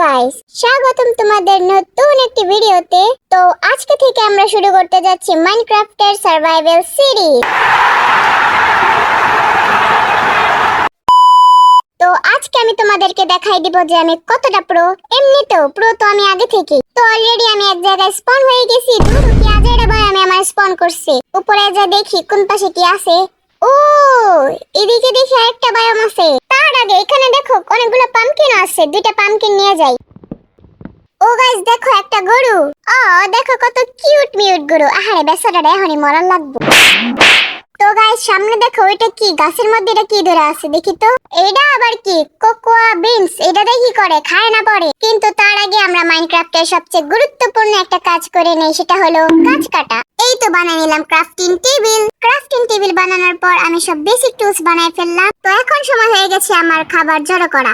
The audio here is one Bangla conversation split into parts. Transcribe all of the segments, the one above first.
গাইস, স্বাগতম তোমাদের নতুন একটি ভিডিওতে। তো আজকে থেকে আমরা শুরু করতে যাচ্ছি মাইনক্রাফটের সার্ভাইভাল সিরিজ। তো আজকে আমি তোমাদেরকে দেখাই দিব যে আমি কতটা প্রো। এমনিতেও প্রো তো আমি আগে থেকে। তো অলরেডি আমি এক জায়গায় স্পন হয়ে গেছি। দূর কি আজেরা ভাই আমি আমার স্পন করছি। উপরে যা দেখি কোন পাশে কি আছে। ও এদিকে দেখি আরেকটা বায়োম আছে। তার আগে এখানে দেখো অনেকগুলো পাম্পকিন আছে। দুইটা পাম্পকিন নিয়ে যাই। ও গাইস দেখো একটা গরু। দেখো কত কিউট মিউট গরু। আহারে বেচারাটা এখনই মরার লাগবে। তো গাইস সামনে দেখো এটা কি গাছের মধ্যে এটা কি ধরে আছে দেখি তো। এটা আবার কি কোকোয়া বিনস। এটা দেখি করে খায় না পড়ে। কিন্তু তার আগে আমরা মাইনক্রাফটের সবচেয়ে গুরুত্বপূর্ণ একটা কাজ করে নেই, সেটা হলো গাছ কাটা। এই তো বানিয়ে নিলাম ক্রাফটিং টেবিল। ক্রাফটিং টেবিল বানানোর পর আমি সব বেসিক টুলস বানায় ফেললাম। তো এখন সময় হয়ে গেছে আমার খাবার জড়ো করা।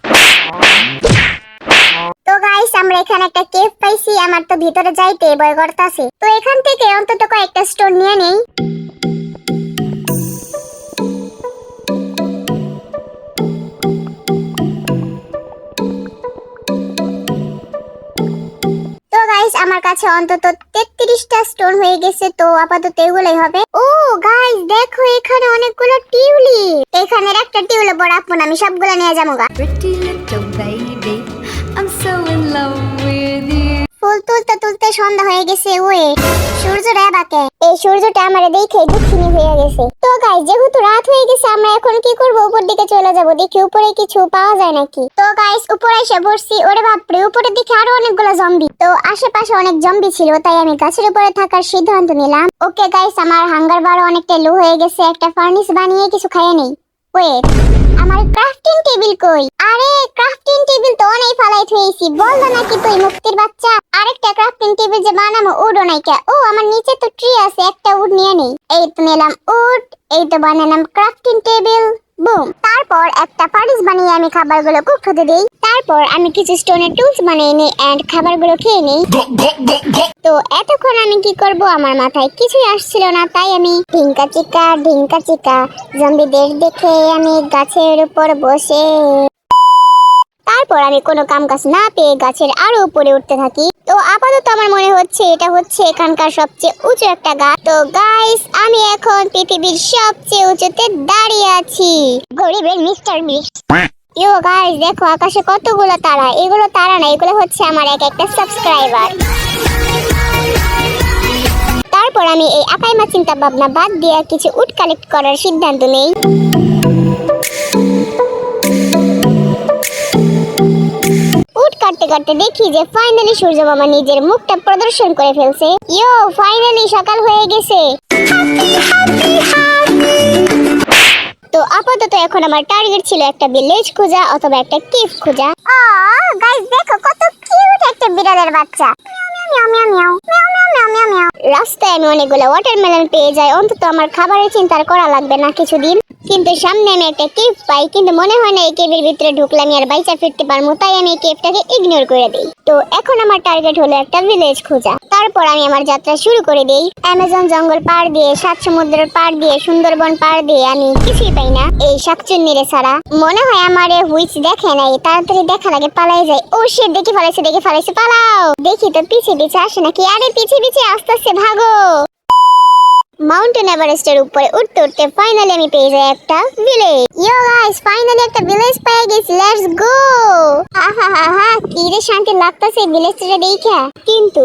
তো গাইস আমরা এখানে একটা কেভ পাইছি। আমার তো ভিতরে যাইতে ভয় করতেছে। তো এখান থেকে অন্তত কয়েকটা স্টোন নিয়ে নেই। তো গাইস আমার কাছে অন্তত 33টা স্টোন হয়ে গেছে। তো আপাতত এগুলাই হবে। ও গাইস দেখো এখানে অনেকগুলো টিউলিপ। এখানের একটা টিউলিপ বড় আপন আমি সবগুলো নিয়ে যাবো গা। Pretty little baby, I'm so in love with you. ফুল তুলতে তুলতে সন্ধ্যা হয়ে গেছে। ওয়ে সূর্যটা বাকে। এই সূর্যটা আমারে দেখে দুঃখিনী হয়ে গেছে। তো গাইস যেহেতু রাত হয়ে গেছে আমরা এখন কি করব, উপর দিকে চলে যাব। দেখি উপরে কিছু পাওয়া যায় নাকি। তো গাইস উপরে এসে বসছি। ওরে বাপরে উপরে দেখি আরো অনেকগুলো জম্বি। তো আশেপাশে অনেক জম্বি ছিল, তাই আমি গাছের উপরে থাকার সিদ্ধান্ত নিলাম। ওকে গাইস আমার হাঙ্গার বার অনেকটা লো হয়ে গেছে। একটা ফার্নেস বানিয়ে কিছু খাইয়ে নেই। ওয়েট আমার ক্রাফটিং টেবিল কই? আরে ক্রাফটিং টেবিল তো অনেক ফালাই থইছি। বলবা নাকি তুই মুক্তির বাচ্চা? আরেকটা ক্রাফটিং টেবিল যে বানামো উডও নাই কে? ও আমার নিচে তো ট্রি আছে, একটা উড নিয়ে নেই। এই তো নিলাম উড। এই তো বানালাম ক্রাফটিং টেবিল। বুম। তারপর একটা ফার্নেস বানিয়ে আমি খাবারগুলো কুক হতে দেই। তারপর আমি কিছু স্টোনের টুলস বানিয়ে নেই এন্ড খাবারগুলো খেয়ে নেই। তো এতক্ষণ আমি কি করব আমার মাথায় কিছুই আসছিল না, তাই আমি ঢিঙ্কা চিকা জম্বিদের দেখে আমি গাছের উপর বসে। তারপর আমি কোনো কাম কাজ না পেয়ে গাছের আরো উপরে উঠতে থাকি। তো আপাতত আমার মনে হচ্ছে এটা হচ্ছে এখানকার সবচেয়ে উঁচু একটা গাছ। তো গাইস আমি এখন পৃথিবীর সবচেয়ে উঁচুতে দাঁড়িয়ে আছি। গরিবের মিস্টার বিস্ট। ইয়ো গাইস দেখো আকাশে কতগুলো তারা। এগুলো তারা না, এগুলো হচ্ছে আমার এক একটা সাবস্ক্রাইবার। তারপর আমি এই আকাইমা চিন্তা ভাবনা বাদ দিয়ে কিছু উড কালেক্ট করার সিদ্ধান্ত নেই। উড কাটতে কাটতে দেখি যে ফাইনালি সূর্য মামা নিজের মুখটা প্রদর্শন করে ফেলছে। ইয়ো ফাইনালি সকাল হয়ে গেছে। তো আপাতত এখন আমার টার্গেট ছিল একটা ভিলেজ খোঁজা অথবা একটা কেভ খোঁজা। গাইস দেখো কত কিউট একটা বিড়ালের বাচ্চা। রাস্তায় আমি অনেকগুলো ওয়াটারমেলন পেয়ে যাই। অন্তত আমার খাবারের চিন্তা করা লাগবে না কিছুদিন। কিন্তু সামনে আমি একটা কেভ পাই, কিন্তু মনে হয় না এই কেভের ভিতরে ঢুকলে আমি আর বাইচা ফিরতে পারবো, তাই আমি এই কেভটাকে ইগনোর করে দিই। তো এখন আমার টার্গেট হলো একটা ভিলেজ খোঁজা। তারপর আমি আমার যাত্রা শুরু করে দিই। অ্যামাজন জঙ্গল পার দিয়ে, সাত সমুদ্রের পার দিয়ে, সুন্দরবন পার দিয়ে আমি কিছুই পাই না এই শাকচুন্নিরে ছাড়া। মনে হয় আমার হুইচ দেখে নাই, তাড়াতাড়ি দেখা লাগে পালাই যায়। ও শিট দেখে ফেলাইছে পালাও। দেখি তো পিছে আসে নাকি। আরে পিছে আস্তে আস্তে ভাগো। মাউন্টেন এভারেস্টের উপরে উঠতে উঠতে ফাইনালি আমি পেয়ে যাই একটা ভিলেজ। ইয়ো গাইস ফাইনালি একটা ভিলেজ পেয়ে গেছি। Let's go. আহা কি রে শান্তি লাগতাছে ভিলেজটা দেখা। কিন্তু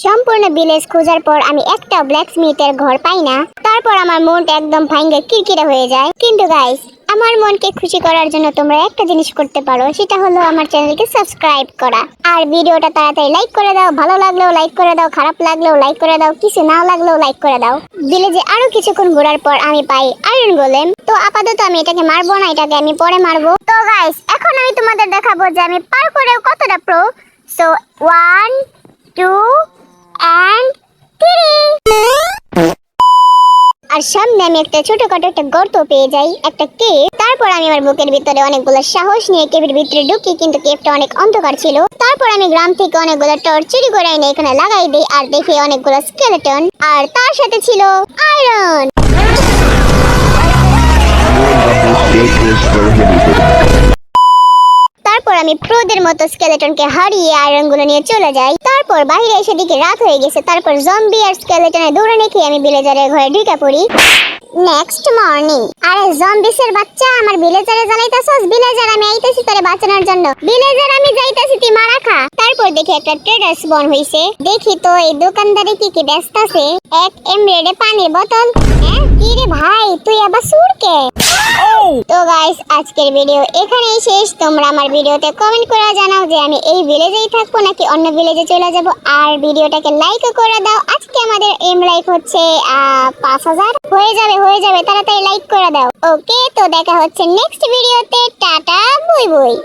সম্পূর্ণ ভিলেজ খোঁজার পর আমি একটা ব্ল্যাকস্মিথের ঘর পাই না। তারপর আমার মনটা একদম ভাঙ্গে কিরকিরা হয়ে যায়। কিন্তু গাইস আমার মনকে খুশি করার জন্য তোমরা একটা জিনিস করতে পারো, সেটা হলো আমার চ্যানেলকে সাবস্ক্রাইব করা। আর ভিডিওটা তাড়াতাড়ি লাইক করে দাও। ভালো লাগলেও লাইক করে দাও, খারাপ লাগলেও লাইক করে দাও, কিছু না লাগলেও লাইক করে দাও। ভিলেজে আরো কিছুক্ষণ ঘোরার পর আমি পাই আয়রন গোলেম। তো আপাতত আমি এটাকে মারবো না, এটাকে আমি পরে মারবো। তো গাইস এখন আমি তোমাদের দেখাবো যে আমি পার করেও কতটা প্রো। So 1 2 and 3। আর সামনে আমি একটা ছোটখাটো একটা গর্ত পেয়ে যাই, একটা কেভ। তারপর আমি আমার বুকের ভিতরে অনেকগুলো সাহস নিয়ে কেভের ভিতরে ঢুকি, কিন্তু কেভটা অনেক অন্ধকার ছিল। তারপর আমি গ্রাম থেকে অনেকগুলো টর্চ চুরি করে এনে এখানে লাগাই দিই। আর দেখি অনেকগুলো স্কেলেটন, আর তার সাথে ছিল আয়রন। তারপর আমি প্রোদের মতো স্কেলেটনকে হারিয়ে আয়রনগুলো নিয়ে চলে যাই। তারপর বাইরে এসে দিকে রাত হয়ে গেছে। তারপর জম্বি আর স্কেলেটনের দৌড়ানি খেয়ে আমি ভিলেজারের ঘরে ঢুকে পড়ি। Next morning. আরে জম্বিসের বাচ্চা, আমার ভিলেজারে জ্বালাইতাছস? ভিলেজার আমি আইতাছি তোরে বাঁচানোর জন্য। ভিলেজার আমি যাইতাছি, তুই মারা খা। তারপর দেখি একটা ট্রেডার্স বন হইছে। দেখি তো এই দোকানদারে কি কি বেচতাছে। এক এমরেডে পানির বোতল। হ্যাঁ কি রে ভাই, তুই আবার সুরকে? তো গাইস, আজকের ভিডিও এখানেই শেষ। তোমরা আমার ভিডিওতে কমেন্ট করে জানাও যে আমি এই ভিলেজেই থাকবো নাকি অন্য ভিলেজে চলে যাব। আর ভিডিওটাকে লাইকও করে দাও। আজকে আমাদের এম লাইক হচ্ছে 5000 হয়ে যাবে, তাড়াতাড়ি লাইক করে দাও। ওকে, তো দেখা হচ্ছে নেক্সট ভিডিওতে। টাটা, বুই বুই।